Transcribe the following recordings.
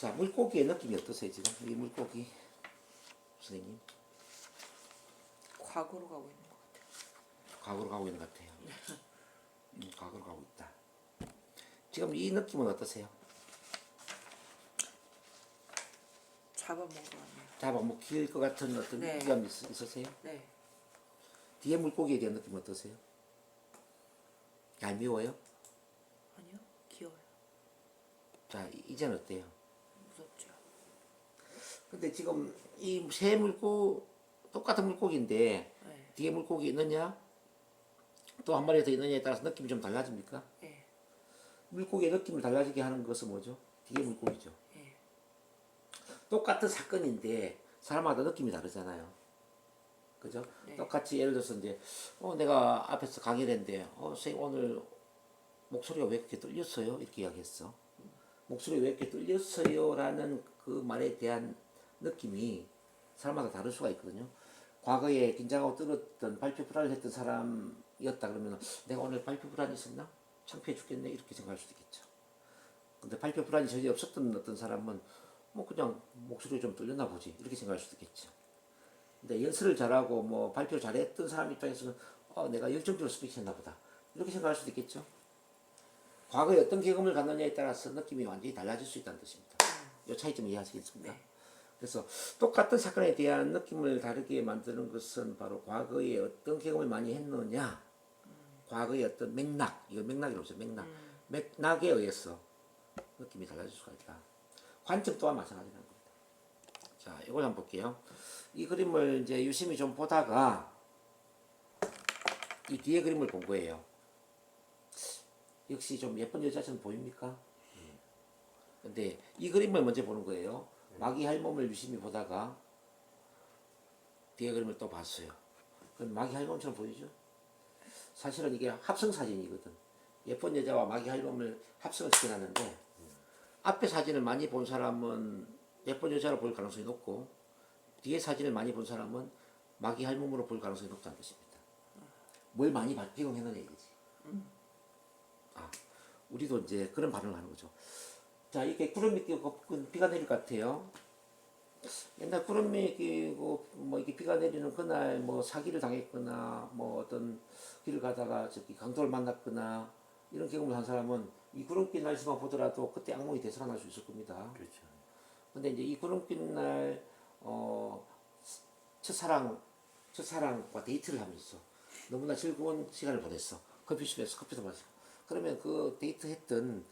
자, 물고기의 느낌이 어떠세요, 지금? 이 물고기, 선생님? 과거로 가고 있는 것 같아요. 과거로 가고 있는 것 같아요. 과거로 가고 있다. 지금 이 느낌은 어떠세요? 잡아먹으러 왔네요. 잡아먹힐 것 같은 어떤 네. 위기감이 있으세요? 네. 뒤에 물고기에 대한 느낌은 어떠세요? 얄미워요? 아니요. 귀여워요. 자, 이제는 어때요? 무섭죠. 근데 지금 이 새 똑같은 물고기인데 네. 뒤에 물고기 있느냐 또 한 마리 더 있느냐에 따라서 느낌이 좀 달라집니까? 네. 물고기의 느낌을 달라지게 하는 것은 뭐죠? 뒤에 물고기죠. 네. 똑같은 사건인데 사람마다 느낌이 다르잖아요. 그죠? 네. 똑같이 예를 들어서 이제 내가 앞에서 강의를 했는데 선생님 오늘 목소리가 왜 이렇게 떨렸어요? 이렇게 이야기했어. 목소리가 왜 이렇게 떨렸어요? 라는 그 말에 대한 느낌이 사람마다 다를 수가 있거든요. 과거에 긴장하고 떨었던 발표 불안을 했던 사람이었다 그러면 내가 오늘 발표 불안이 있었나? 창피해 죽겠네 이렇게 생각할 수도 있겠죠. 근데 발표 불안이 전혀 없었던 어떤 사람은 뭐 그냥 목소리 좀 떨렸나 보지 이렇게 생각할 수도 있겠죠. 근데 연설을 잘하고 뭐 발표 잘했던 사람 입장에서는 내가 열정적으로 스피치했나 보다 이렇게 생각할 수도 있겠죠. 과거에 어떤 경험을 갖느냐에 따라서 느낌이 완전히 달라질 수 있다는 뜻입니다. 이 차이점 이해하시겠습니까? 네. 그래서 똑같은 사건에 대한 느낌을 다르게 만드는 것은 바로 과거에 어떤 경험을 많이 했느냐, 과거의 어떤 맥락, 이거 맥락이라고 하죠. 맥락. 맥락에 의해서 느낌이 달라질 수가 있다. 관점 또한 마찬가지라는 겁니다. 자, 이걸 한번 볼게요. 이 그림을 이제 유심히 좀 보다가 이 뒤에 그림을 본 거예요. 역시 좀 예쁜 여자처럼 보입니까? 근데 이 그림을 먼저 보는 거예요. 마귀 할멈을 유심히 보다가 뒤에 그림을 또 봤어요. 그럼 마귀 할멈처럼 보이죠? 사실은 이게 합성 사진이거든. 예쁜 여자와 마귀 할멈을 합성을 시켜놨는데 앞에 사진을 많이 본 사람은 예쁜 여자로 볼 가능성이 높고 뒤에 사진을 많이 본 사람은 마귀 할멈으로 볼 가능성이 높다는 뜻입니다. 뭘 많이 비공했느냐 이거지. 우리도 이제 그런 반응을 하는 거죠. 자, 이렇게 구름이 끼고 비가 내릴 것 같아요. 옛날 구름이 끼고 뭐 이게 비가 내리는 그날 뭐 사기를 당했거나 뭐 어떤 길을 가다가 저기 강도를 만났거나 이런 경험을 한 사람은 이 구름낀 날씨만 보더라도 그때 악몽이 되살아날 수 있을 겁니다. 그렇죠. 근데 이제 이 구름낀 날 첫사랑과 데이트를 하면서 너무나 즐거운 시간을 보냈어. 커피숍에서 커피도 마시고. 그러면 그 데이트했던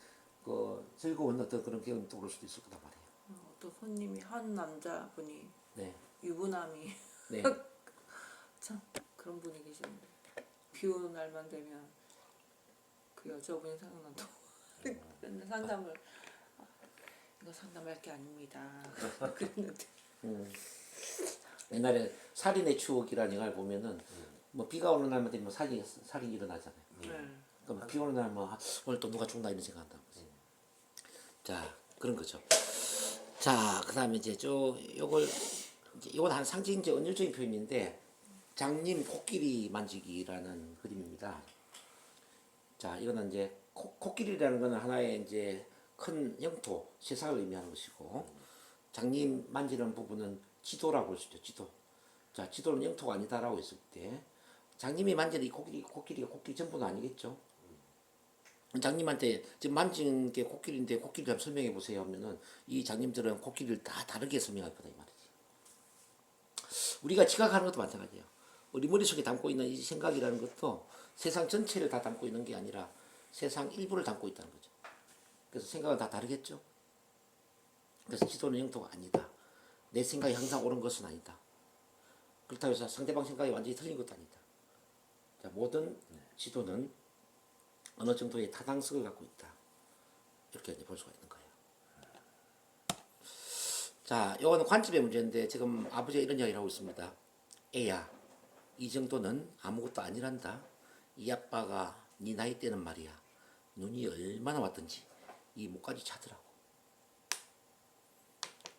그 즐거운 어떤 그런 기억이 떠오를 수도 있을 거단 말이에요. 어떤 손님이 한 남자분이 네. 유부남이 네. 참 그런 분이 계시는데 비 오는 날만 되면 그 여자분이 생각난다고 맨날 상담을 이거 상담할 게 아닙니다. 그랬는데 옛날에 살인의 추억이라는 영화를 보면은 뭐 비가 오는 날만 되면 살인이 일어나잖아요. 그럼 비 오는 날 뭐 오늘 또 누가 죽나 이런 생각 한다는 거지. 자, 그런 거죠. 자, 그다음에 이제 이건 한 상징적 은유적인 표현인데 장님 코끼리 만지기라는 그림입니다. 자, 이거는 이제 코끼리라는 거는 하나의 이제 큰 영토, 세상을 의미하는 것이고 장님 만지는 부분은 지도라고 볼 수 있죠. 지도. 자, 지도는 영토가 아니다라고 했을 때 장님이 만지는 이 코끼리가 코끼리 전부는 아니겠죠. 장님한테 지금 만진 게 코끼리인데 코끼리 좀 설명해 보세요 하면은 이 장님들은 코끼리를 다 다르게 설명할 거다 이 말이지. 우리가 지각하는 것도 마찬가지예요. 우리 머릿속에 담고 있는 이 생각이라는 것도 세상 전체를 다 담고 있는 게 아니라 세상 일부를 담고 있다는 거죠. 그래서 생각은 다 다르겠죠. 그래서 지도는 영토가 아니다. 내 생각이 항상 옳은 것은 아니다. 그렇다고 해서 상대방 생각이 완전히 틀린 것도 아니다. 자, 모든 지도는 어느 정도의 타당성을 갖고 있다. 이렇게 볼 수가 있는 거예요. 자, 이거는 관점의 문제인데 지금 아버지가 이런 이야기를 하고 있습니다. 애야, 이 정도는 아무것도 아니란다. 이 아빠가 네 나이 때는 말이야. 눈이 얼마나 왔든지 이 목까지 차더라고.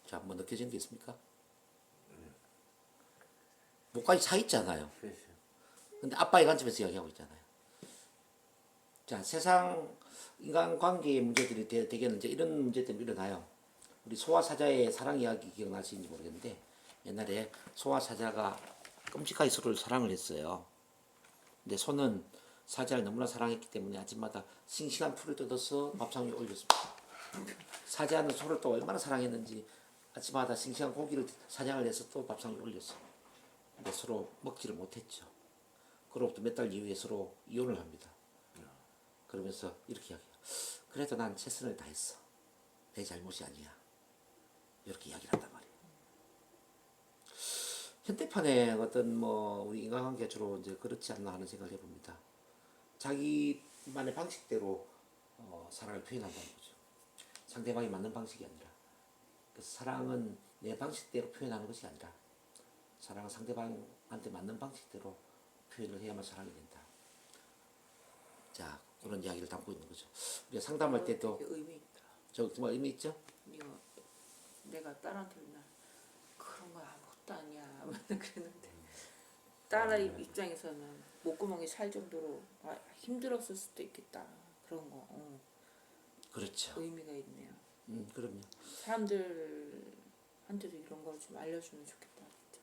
자, 뭐 느껴지는 게 있습니까? 목까지 차 있잖아요. 그렇죠. 근데 아빠의 관점에서 이야기하고 있잖아요. 자, 세상 인간관계의 문제들이 대개는 이제 이런 문제 때문에 일어나요. 우리 소와 사자의 사랑 이야기 기억나시는지 모르겠는데 옛날에 소와 사자가 끔찍하게 서로를 사랑을 했어요. 근데 소는 사자를 너무나 사랑했기 때문에 아침마다 싱싱한 풀을 뜯어서 밥상 위에 올렸습니다. 사자는 소를 또 얼마나 사랑했는지 아침마다 싱싱한 고기를 사냥을 해서 또 밥상 위에 올렸어요. 근데 서로 먹지를 못했죠. 그로부터 몇 달 이후에 서로 이혼을 합니다. 그러면서 이렇게 이야기해요. 그래도 난 최선을 다했어. 내 잘못이 아니야. 이렇게 이야기를 한단 말이에요. 현대판의 어떤 뭐 우리 인간관계가 주로 이제 그렇지 않나 하는 생각을 해봅니다. 자기만의 방식대로 사랑을 표현한다는 거죠. 상대방이 맞는 방식이 아니라. 그래서 사랑은 내 방식대로 표현하는 것이 아니라 사랑은 상대방한테 맞는 방식대로 표현을 해야만 사랑이 된다. 자, 그런 이야기를 담고 있는 거죠. 우리가 상담할 때도 되게 의미 있다. 저 정말 의미 있죠? 이거 내가 딸한테 맨날 그런 거 아무것도 아니야 그랬는데 딸 입장에서는 목구멍이 살 정도로 힘들었을 수도 있겠다 그런 거 그렇죠. 의미가 있네요. 그럼요. 사람들한테도 이런 걸 좀 알려주면 좋겠다. 진짜.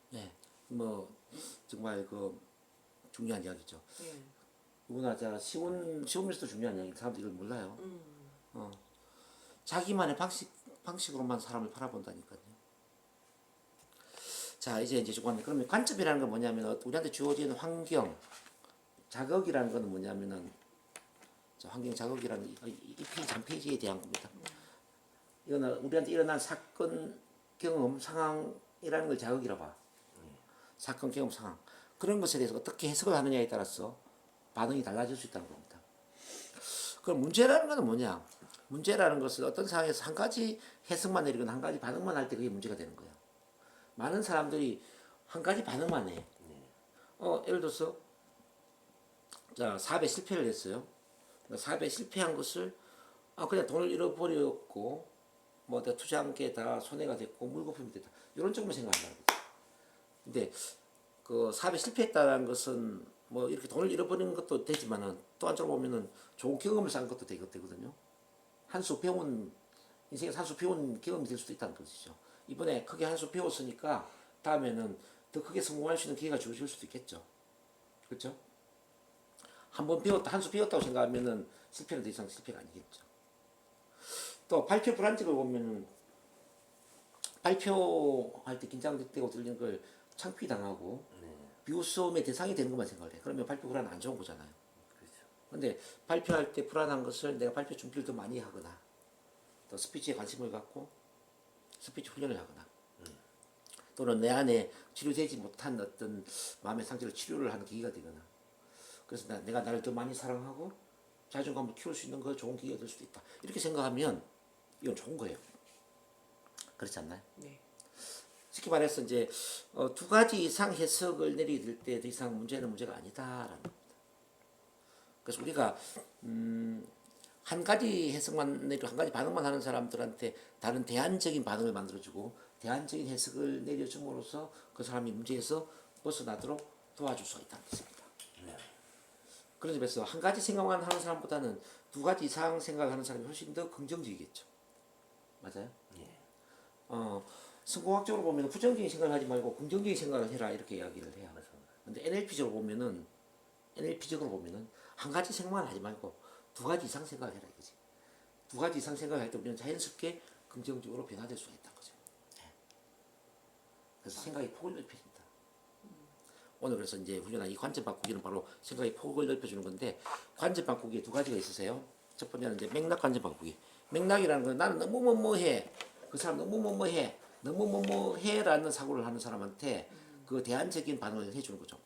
네, 뭐 정말 그 중요한 이야기죠. 예. 누구나 자 쉬우면서도 중요한 이야기. 사람들이 이걸 몰라요. 자기만의 방식으로만 사람을 바라본다니까요. 자, 이제 조금 그러면 관점이라는 건 뭐냐면 우리한테 주어진 환경, 자극이라는 건 뭐냐면은 환경 자극이라는 이 페이지 한 페이지에 대한 겁니다. 이거는 우리한테 일어난 사건, 경험, 상황이라는 걸 자극이라 봐. 사건, 경험, 상황. 그런 것에 대해서 어떻게 해석을 하느냐에 따라서 반응이 달라질 수 있다는 겁니다. 그럼 문제라는 것은 뭐냐? 문제라는 것은 어떤 상황에서 한 가지 해석만 내리거나 한 가지 반응만 할 때 그게 문제가 되는 거예요. 많은 사람들이 한 가지 반응만 해. 예를 들어서 자, 사업에 실패를 했어요. 사업에 실패한 것을 그냥 돈을 잃어버렸고 뭐 내가 투자한 게 다 손해가 됐고 물거품이 됐다. 이런 쪽으로 생각한다는 거죠. 근데 그 사업에 실패했다는 것은 뭐 이렇게 돈을 잃어버리는 것도 되지만은 또 한쪽으로 보면은 좋은 경험을 쌓은 것도 되거든요. 한 수 배운 인생에서 한 수 배운 경험이 될 수도 있다는 것이죠. 이번에 크게 한 수 배웠으니까 다음에는 더 크게 성공할 수 있는 기회가 주어질 수도 있겠죠. 그렇죠? 한 번 배웠다, 한 수 배웠다고 생각하면은 실패는 더 이상 실패가 아니겠죠. 또 발표 불안증을 보면은 발표할 때 긴장되고 들리는 걸 창피당하고 비웃음의 대상이 되는 것만 생각을 해. 그러면 발표 불안 안 좋은 거잖아요. 그렇죠. 근데 발표할 때 불안한 것을 내가 발표 준비를 더 많이 하거나 또 스피치에 관심을 갖고 스피치 훈련을 하거나 또는 내 안에 치료되지 못한 어떤 마음의 상처를 치료를 하는 계기가 되거나 그래서 내가 나를 더 많이 사랑하고 자존감을 키울 수 있는 거 좋은 기회가 될 수도 있다. 이렇게 생각하면 이건 좋은 거예요. 그렇지 않나요? 네. 쉽게 말해서 이제 두 가지 이상 해석을 내릴 때 더 이상 문제는 문제가 아니다라는 겁니다. 그래서 우리가 한 가지 해석만 내리고 한 가지 반응만 하는 사람들한테 다른 대안적인 반응을 만들어주고 대안적인 해석을 내려줌으로써 그 사람이 문제에서 벗어나도록 도와줄 수가 있다는 것입니다. 그런 점에서 한 가지 생각만 하는 사람보다는 두 가지 이상 생각하는 사람이 훨씬 더 긍정적이겠죠. 맞아요? 성공학적으로 보면 부정적인 생각을 하지 말고 긍정적인 생각을 해라 이렇게 이야기를 해요. 근데 NLP적으로 보면은 한 가지 생각만 하지 말고 두 가지 이상 생각을 해라 이거지. 두 가지 이상 생각을 할 때 우리는 자연스럽게 긍정적으로 변화될 수가 있다는 거죠. 그래서 생각의 폭을 넓혀진다. 오늘 그래서 이제 훈련한 이 관점 바꾸기는 바로 생각의 폭을 넓혀주는 건데 관점 바꾸기에 두 가지가 있으세요. 첫 번째는 이제 맥락 관점 바꾸기. 맥락이라는 건 나는 너무 뭐뭐해. 그 사람 너무 뭐뭐해. 너무 뭐뭐해라는 사고를 하는 사람한테 그 대안적인 반응을 해주는 거죠.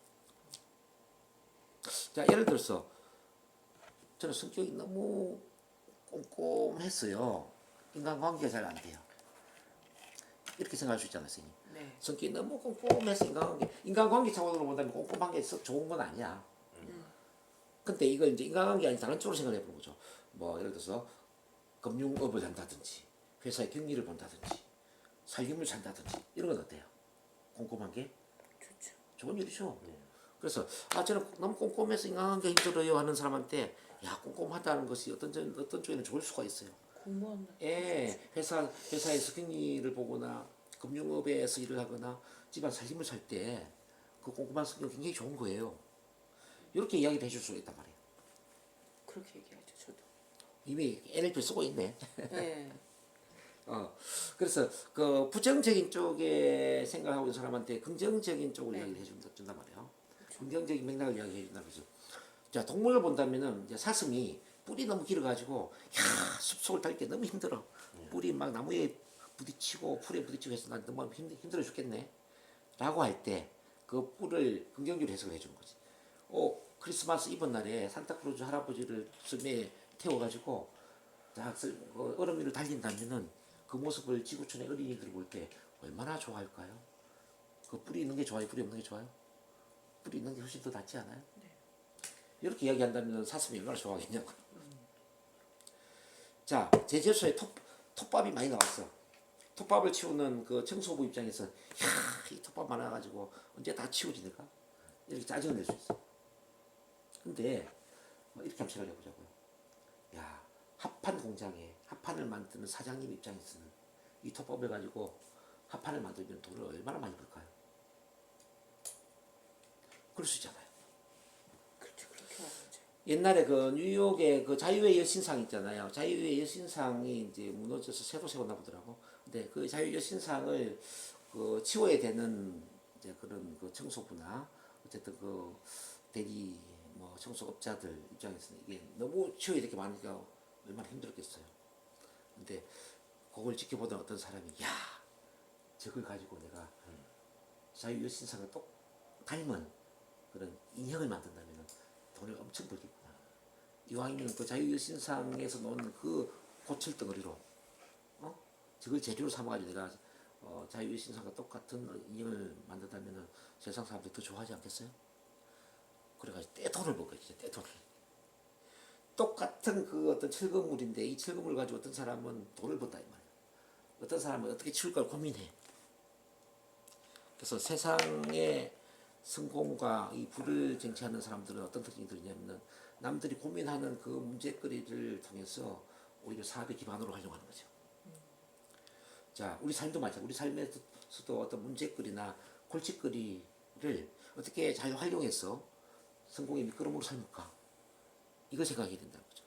자, 예를 들어서 저는 성격이 너무 꼼꼼했어요. 인간관계가 잘 안 돼요. 이렇게 생각할 수 있잖아요, 선생님. 네. 성격이 너무 꼼꼼해서 인간관계 차원으로 본다면 꼼꼼한 게 썩 좋은 건 아니야. 근데 이걸 이제 인간관계 아닌 다른 쪽으로 생각해 보는 거죠. 뭐 예를 들어서 금융업을 한다든지 회사의 경리를 본다든지 살림을 산다든지 이런 건 어때요? 꼼꼼한 게 좋죠. 좋은 일이죠. 그래서 저는 너무 꼼꼼해서 인간관계 힘들어요 하는 사람한테 야 꼼꼼하다는 것이 어떤 쪽에는 좋을 수가 있어요. 공무원 회사에서 경리를 보거나 금융업에서 일을 하거나 집안 살림을 살 때 그 꼼꼼한 성격 굉장히 좋은 거예요. 이렇게 이야기를 해줄 수가 있단 말이에요. 그렇게 얘기하죠 저도. 이미 NLP 쓰고 있네. 네. 그래서 그 부정적인 쪽에 생각하고 있는 사람한테 긍정적인 쪽을 네. 이야기를 해준단 말이에요. 긍정적인 맥락을 이야기해 준다 그래서 자 동물을 본다면은 이제 사슴이 뿔이 너무 길어가지고 야 숲속을 달릴 때 너무 힘들어. 뿔이 막 나무에 부딪히고 풀에 부딪히고 해서 난 너무 힘들어 죽겠네. 라고 할 때 그 뿔을 긍정적으로 해석을 해주는 거지. 크리스마스 이브 날에 산타크로즈 할아버지를 섬에 태워가지고 얼음 위를 달린다면은 그 모습을 지구촌의 어린이들이 볼 때 얼마나 좋아할까요? 그 뿔이 있는 게 좋아요? 뿔이 없는 게 좋아요? 뿔이 있는 게 훨씬 더 낫지 않아요? 네. 이렇게 이야기한다면 사슴이 얼마나 좋아하겠냐고. 자, 제주도에 톱밥이 많이 나왔어. 톱밥을 치우는 그 청소부 입장에서 이 톱밥 많아가지고 언제 다 치워지니까 이렇게 짜증을 낼 수 있어. 근데 이렇게 한번 생각해 보자고요. 야, 합판 공장에 합판을 만드는 사장님 입장에서는 이 톱밥을 가지고 합판을 만들면 돈을 얼마나 많이 벌까요? 그럴 수 있잖아요. 그렇죠. 그렇게 말하죠. 옛날에 그 뉴욕의 그 자유의 여신상 있잖아요. 자유의 여신상이 이제 무너져서 새로 세웠나 보더라고. 근데 그 자유의 여신상을 그 치워야 되는 이제 그런 그 청소부나 어쨌든 그 대리 뭐 청소업자들 입장에서는 이게 너무 치워야 될 게 많으니까 얼마나 힘들었겠어요. 근데 그걸 지켜보던 어떤 사람이 야 저걸 가지고 내가 자유의 여신상을 똑 닮은 그런 인형을 만든다면 돈을 엄청 벌겠구나. 이왕이면 그 자유여신상에서 놓은 그 고철 덩어리로 저걸 재료로 삼아가지고 내가 자유여신상과 똑같은 인형을 만든다면 세상 사람들이 더 좋아하지 않겠어요? 그래가지고 떼돈을 벌 거야. 진짜 떼돈을. 똑같은 그 어떤 철거물인데 이 철거물을 가지고 어떤 사람은 돈을 번다 이 말이야. 어떤 사람은 어떻게 치울까 고민해. 그래서 세상에 성공과 이 부를 쟁취하는 사람들은 어떤 특징이 들냐면은 남들이 고민하는 그 문제거리를 통해서 오히려 사업의 기반으로 활용하는 거죠. 자, 우리 삶도 마찬가지. 우리 삶에서도 어떤 문제거리나 골칫거리를 어떻게 잘 활용해서 성공의 미끄럼으로 삼을까? 이걸 생각해야 된다는 거죠.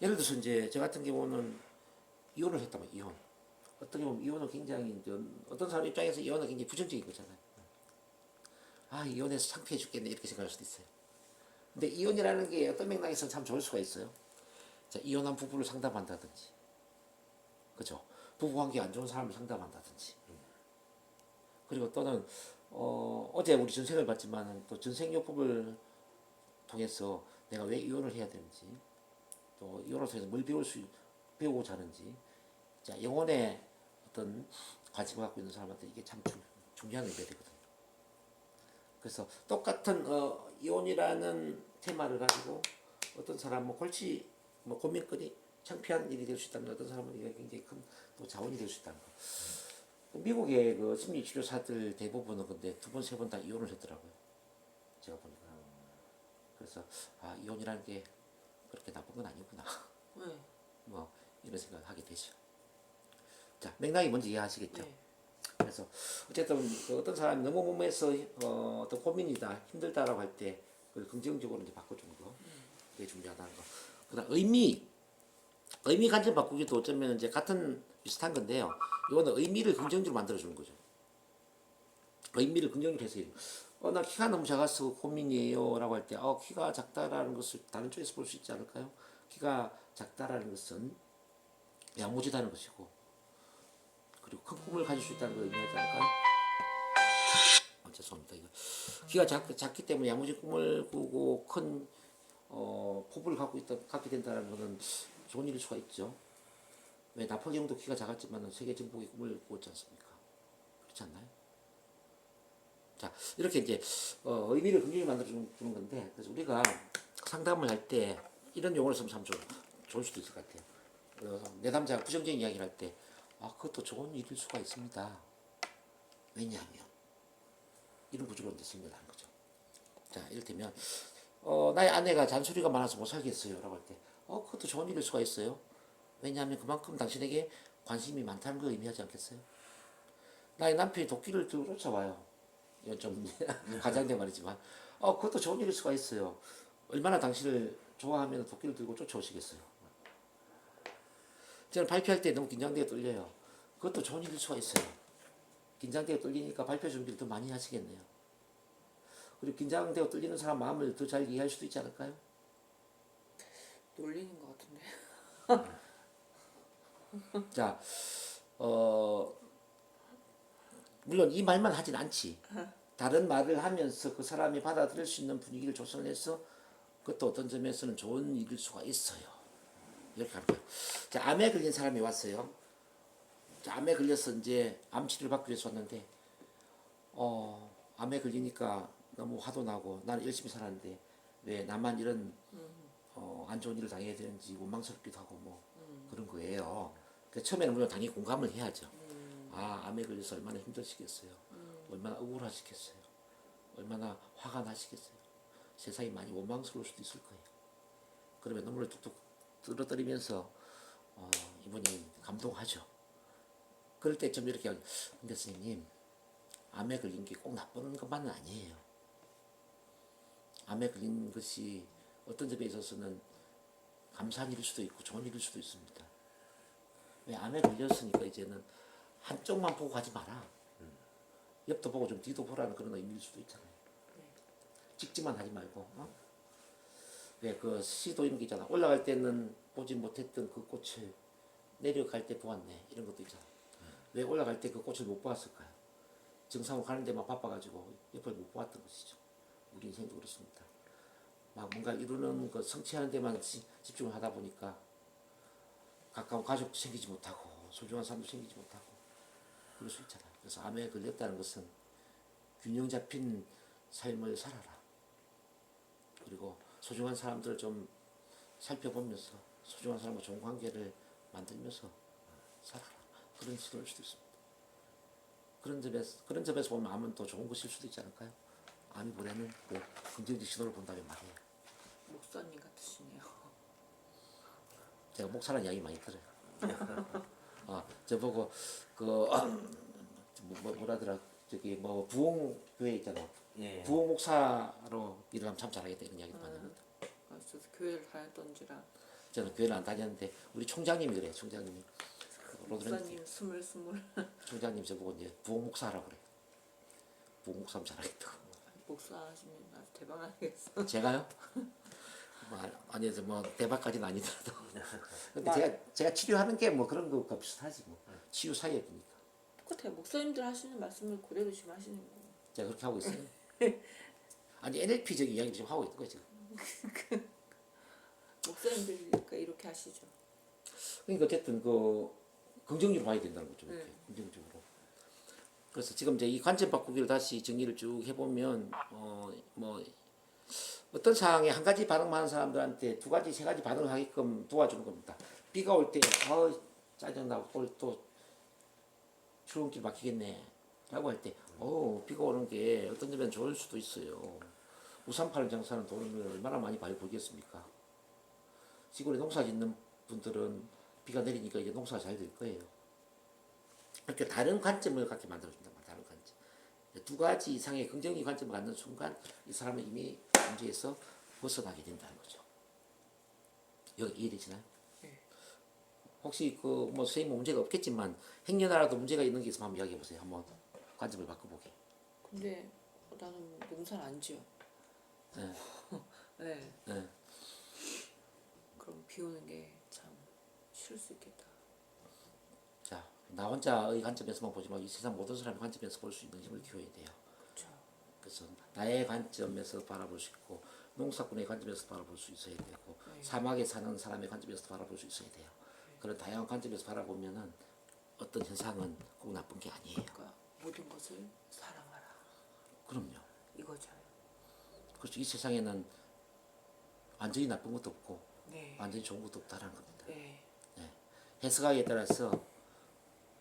예를 들어서 이제 저 같은 경우는 이혼을 했다면 이혼. 어떻게 보면 이혼은 굉장히 어떤 사람 입장에서 이혼은 굉장히 부정적인 거잖아요. 이혼해서 창피해 죽겠네 이렇게 생각할 수도 있어요. 근데 이혼이라는 게 어떤 맥락에서는 참 좋을 수가 있어요. 자, 이혼한 부부를 상담한다든지, 그죠? 부부 관계 안 좋은 사람을 상담한다든지. 그리고 또는 어제 우리 전생을 봤지만 또 전생요법을 통해서 내가 왜 이혼을 해야 되는지, 또 이혼을 통해서 뭘 배우고자 하는지, 자, 영혼의 어떤 관심을 갖고 있는 사람한테 이게 참 중요한 의미가 되거든요. 그래서 똑같은 이혼이라는 테마를 가지고 어떤 사람은 고민거리, 창피한 일이 될 수 있다면 어떤 사람은 이게 굉장히 큰 또 자원이 될 수 있다는 거. 미국의 그 심리치료사들 대부분은 근데 2번, 3번 다 이혼을 했더라고요. 제가 보니까. 그래서 이혼이라는 게 그렇게 나쁜 건 아니구나. 네. 뭐 이런 생각을 하게 되죠. 자, 맥락이 뭔지 이해하시겠죠? 네. 그래서 어쨌든 그 어떤 사람이 너무 몸에서 어떤 고민이다 힘들다라고 할 때 그걸 긍정적으로 이제 바꿔주는 거 그게 중요하다는 거. 그다음 의미 관점 바꾸기도 어쩌면 이제 같은 비슷한 건데요. 이거는 의미를 긍정적으로 만들어주는 거죠. 의미를 긍정적으로 해서 나 키가 너무 작아서 고민이에요라고 할 때 키가 작다라는 것을 다른 쪽에서 볼 수 있지 않을까요? 키가 작다라는 것은 야무지다는 것이고 그리고 큰 꿈을 가질 수 있다는 걸 의미하지 않을까요? 죄송합니다. 이거 키가 작기 때문에 야무진 꿈을 꾸고 큰 포부를 갖게 된다는 것은 좋은 일일 수가 있죠. 왜 나폴레옹도 키가 작았지만 세계 정복의 꿈을 꾸었지 않습니까? 그렇지 않나요? 자, 이렇게 이제 의미를 긍정히 만들어주는 건데, 그래서 우리가 상담을 할 때 이런 용어를 쓰면 참 좋을 수도 있을 것 같아요. 내담자가 부정적인 이야기를 할 때, 그것도 좋은 일일 수가 있습니다. 왜냐하면 이런 구조로 이제 설명하는 거죠. 자, 이를테면 나의 아내가 잔소리가 많아서 못 살겠어요 라고 할 때 그것도 좋은 일일 수가 있어요. 왜냐하면 그만큼 당신에게 관심이 많다는 걸 의미하지 않겠어요? 나의 남편이 도끼를 들고 쫓아와요. 이건 좀 과장된 말이지만, 그것도 좋은 일일 수가 있어요. 얼마나 당신을 좋아하면 도끼를 들고 쫓아오시겠어요? 저는 발표할 때 너무 긴장되게 떨려요. 그것도 좋은 일일 수가 있어요. 긴장되게 떨리니까 발표 준비를 더 많이 하시겠네요. 그리고 긴장되고 떨리는 사람 마음을 더 잘 이해할 수도 있지 않을까요? 놀리는 것 같은데. 자, 물론 이 말만 하진 않지. 다른 말을 하면서 그 사람이 받아들일 수 있는 분위기를 조성해서 그것도 어떤 점에서는 좋은 일일 수가 있어요. 이렇게 할게요. 자, 암에 걸린 사람이 왔어요. 자, 암에 걸려서 이제 암 치료를 받기 위해서 왔는데, 암에 걸리니까 너무 화도 나고 나는 열심히 살았는데 왜 나만 이런 안 좋은 일을 당해야 되는지 원망스럽기도 하고 뭐 그런 거예요. 그러니까 처음에는 물론 당연히 공감을 해야죠. 암에 걸려서 얼마나 힘드시겠어요. 얼마나 억울하시겠어요. 얼마나 화가 나시겠어요. 세상이 많이 원망스러울 수도 있을 거예요. 그러면 눈물을 뚝뚝 떨어뜨리면서 이분이 감동하죠. 그럴 때 좀 이렇게 근데 선생님 암에 걸린 게 꼭 나쁜 것만은 아니에요. 암에 걸린 것이 어떤 점에 있어서는 감사한 일일 수도 있고 좋은 일일 수도 있습니다. 왜 암에 걸렸으니까 이제는 한쪽만 보고 가지 마라. 옆도 보고 좀 뒤도 보라는 그런 의미일 수도 있잖아요. 찍지만 하지 말고. 왜 그 시도 이런 게 있잖아. 올라갈 때는 보지 못했던 그 꽃을 내려갈 때 보았네. 이런 것도 있잖아. 왜 올라갈 때 그 꽃을 못 보았을까요? 정상으로 가는 데만 바빠가지고 옆을 못 보았던 것이죠. 우리 인생도 그렇습니다. 막 뭔가 이루는 그 성취하는 데만 집중을 하다 보니까 가까운 가족도 생기지 못하고 소중한 사람도 생기지 못하고 그럴 수 있잖아요. 그래서 암에 걸렸다는 것은 균형 잡힌 삶을 살아라. 그리고 소중한 사람들을 좀 살펴보면서 소중한 사람과 좋은 관계를 만들면서 살아라. 그런 시도일 수도 있습니다. 그런 점에서 보면 암은 또 좋은 것일 수도 있지 않을까요? 암이보다는 그 긍정적 시도를 본다면 말이에요. 목사님 같으시네요. 제가 목사라는 이야기 많이 들어요. 저보고 뭐라더라 저기 뭐 부흥 교회 있잖아. 예. 부흥 목사로 일을 하면 참 잘하겠다 이런 이야기도 많이 합니다. 저도 교회를 다녔던지라 저는 교회를 안 다녔는데 우리 총장님이 그래. 총장님이 로드랜드 목사님 스물 총장님 저보고 이제 부흥 목사라고 그래. 부흥 목사면 잘하겠다고. 목사 하시면 아주 대박 나겠어. 제가요? 아니 뭐 대박까지는 아니더라도. 근데 제가 치료하는 게 뭐 그런 거가 비슷하지 뭐. 치유 사역이니까. 똑같아요. 목사님들 하시는 말씀을 그대로 지금 하시는 거예요. 제가 그렇게 하고 있어요. 아니 NLP적인 이야기를 지금 하고 있는 거예요 지금. 목사님들이니까 이렇게 하시죠. 그러니까 어쨌든 그 긍정적으로 봐야 된다는 거죠. 이렇게 긍정적으로. 그래서 지금 이제 이 관점 바꾸기를 다시 정리를 쭉 해보면 뭐 어떤 상황에 한 가지 반응만 하는 사람들한테 두 가지 세 가지 반응을 하게끔 도와주는 겁니다. 비가 올 때 짜증나고 오늘 또 출근길 막히겠네 라고 할 때 비가 오는 게 어떤 점에는 좋을 수도 있어요. 우산 파는 장사는 돈을 얼마나 많이 벌겠습니까? 시골에 농사 짓는 분들은 비가 내리니까 이제 농사가 잘 될 거예요. 이렇게 다른 관점을 갖게 만들어준다. 다른 관점. 두 가지 이상의 긍정의 관점을 갖는 순간 이 사람은 이미 문제에서 벗어나게 된다는 거죠. 여기 이해되시나요? 네. 혹시 그 뭐 선생님 문제가 없겠지만 행여나라도 문제가 있는 게 있으면 한번 이야기해 보세요. 한번 관점을 바꿔보게. 근데 나는 농사를 안 지어. 네. 네. 네. 그럼 비 오는 게 참 싫을 수 있겠다. 자, 나 혼자의 관점에서만 보지 말고 이 세상 모든 사람의 관점에서 볼 수 있는 힘을 키워야 돼요. 그렇죠. 그래서 나의 관점에서 바라볼 수 있고 농사꾼의 관점에서 바라볼 수 있어야 되고 사막에 사는 사람의 관점에서 바라볼 수 있어야 돼요. 그런 다양한 관점에서 바라보면은 어떤 현상은 꼭 나쁜 게 아니에요. 그러니까 모든 것을 사랑하라. 그럼요. 이거잖아요. 그렇죠. 이 세상에는 완전히 나쁜 것도 없고 네. 완전히 좋은 것도 없다라는 겁니다. 네. 네. 해석하기에 따라서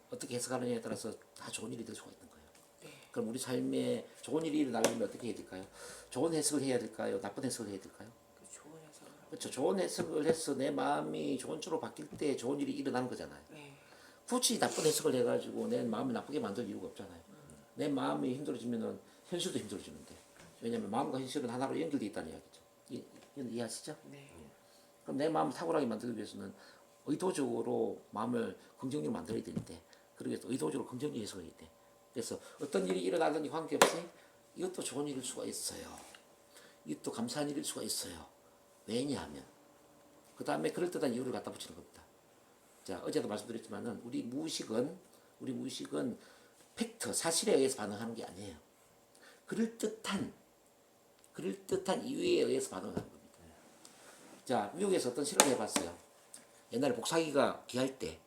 어떻게 해석하느냐에 따라서 다 좋은 일이 될 수가 있는 거예요. 네. 그럼 우리 삶에 좋은 일이 일어나려면 어떻게 해야 될까요? 좋은 해석을 해야 될까요? 나쁜 해석을 해야 될까요? 그 좋은 해석을 하고. 그렇죠. 좋은 해석을 해서 내 마음이 좋은 쪽으로 바뀔 때 좋은 일이 일어나는 거잖아요. 네. 굳이 나쁜 해석을 해가지고 내 마음을 나쁘게 만들 이유가 없잖아요. 내 마음이 힘들어지면은 현실도 힘들어지는데. 왜냐면 마음과 현실은 하나로 연결되어 있다는 이야기죠. 이해하시죠? 네. 그럼 내 마음을 탁월하게 만들기 위해서는 의도적으로 마음을 긍정적으로 만들어야 되는데, 그러기 위해서 의도적으로 긍정적 해석을 해야 돼. 그래서 어떤 일이 일어나든지 관계없이 이것도 좋은 일일 수가 있어요. 이것도 감사한 일일 수가 있어요. 왜냐하면 그 다음에 그럴듯한 이유를 갖다 붙이는 겁니다. 자, 어제도 말씀드렸지만은 우리 무의식은 팩트, 사실에 의해서 반응하는 게 아니에요. 그럴듯한 이유에 의해서 반응하는 겁니다. 자, 미국에서 어떤 실험을 해봤어요. 옛날에 복사기가 귀할 때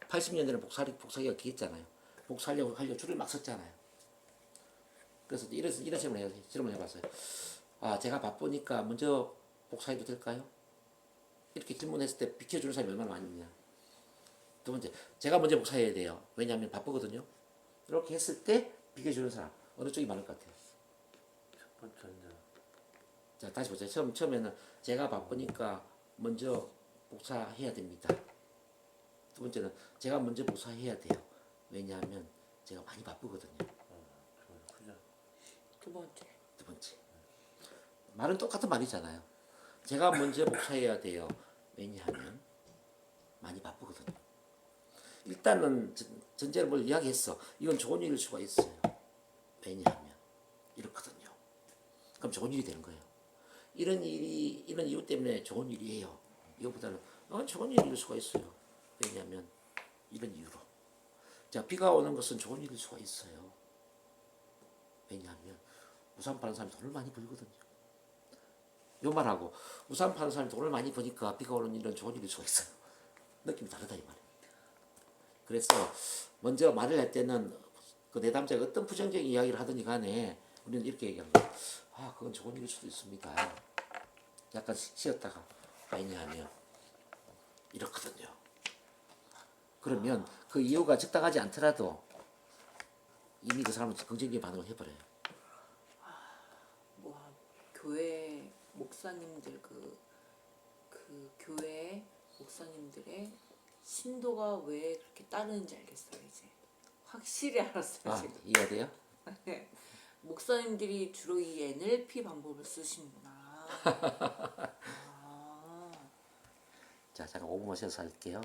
80년대는 복사기가 귀했잖아요. 복사하려고 줄을 막 섰잖아요. 그래서 이런 실험을 해봤어요. 아, 제가 바쁘니까 먼저 복사해도 될까요? 이렇게 질문했을 때 비켜주는 사람이 얼마나 많이 있냐. 두 번째, 제가 먼저 복사해야 돼요. 왜냐하면 바쁘거든요. 이렇게 했을 때 비켜주는 사람 어느 쪽이 많을 것 같아요? 첫 번째는 자, 다시 보자. 처음에는 제가 바쁘니까 먼저 복사해야 됩니다. 두 번째는 제가 먼저 복사해야 돼요. 왜냐하면 제가 많이 바쁘거든요. 그죠. 두 번째. 두 번째. 말은 똑같은 말이잖아요. 제가 먼저 복사해야 돼요. 왜냐하면 많이 바쁘거든요. 일단은 전제를 뭘 이야기했어. 이건 좋은 일일 수가 있어요. 왜냐하면 이렇거든요. 그럼 좋은 일이 되는 거예요. 이런 이유 때문에 좋은 일이에요. 이거보다는 좋은 일일 수가 있어요. 왜냐하면 이런 이유로. 자, 비가 오는 것은 좋은 일일 수가 있어요. 왜냐하면 우산 파는 사람이 돈을 많이 벌거든요. 요 말하고 우산 파는 사람이 돈을 많이 버니까 비가 오는 일은 좋은 일일 수가 있어요. 느낌이 다르다 이 말이에요. 그래서 먼저 말을 할 때는 그 내담자가 어떤 부정적인 이야기를 하든지 간에 우리는 이렇게 얘기합니다. 아, 그건 좋은 일일 수도 있습니다. 약간 쉬었다가 왜냐하면 이렇거든요. 그러면 그 이유가 적당하지 않더라도 이미 그 사람은 긍정적인 반응을 해버려요. 뭐 교회 목사님들 그 교회 목사님들의 심도가 왜 그렇게 따르는지 알겠어요. 이제 확실히 알았어요. 아, 지금. 이해가 돼요? 네. 목사님들이 주로 이 NLP 방법을 쓰시는구나. 아. 자, 잠깐 5분만 쉬어서 할게요.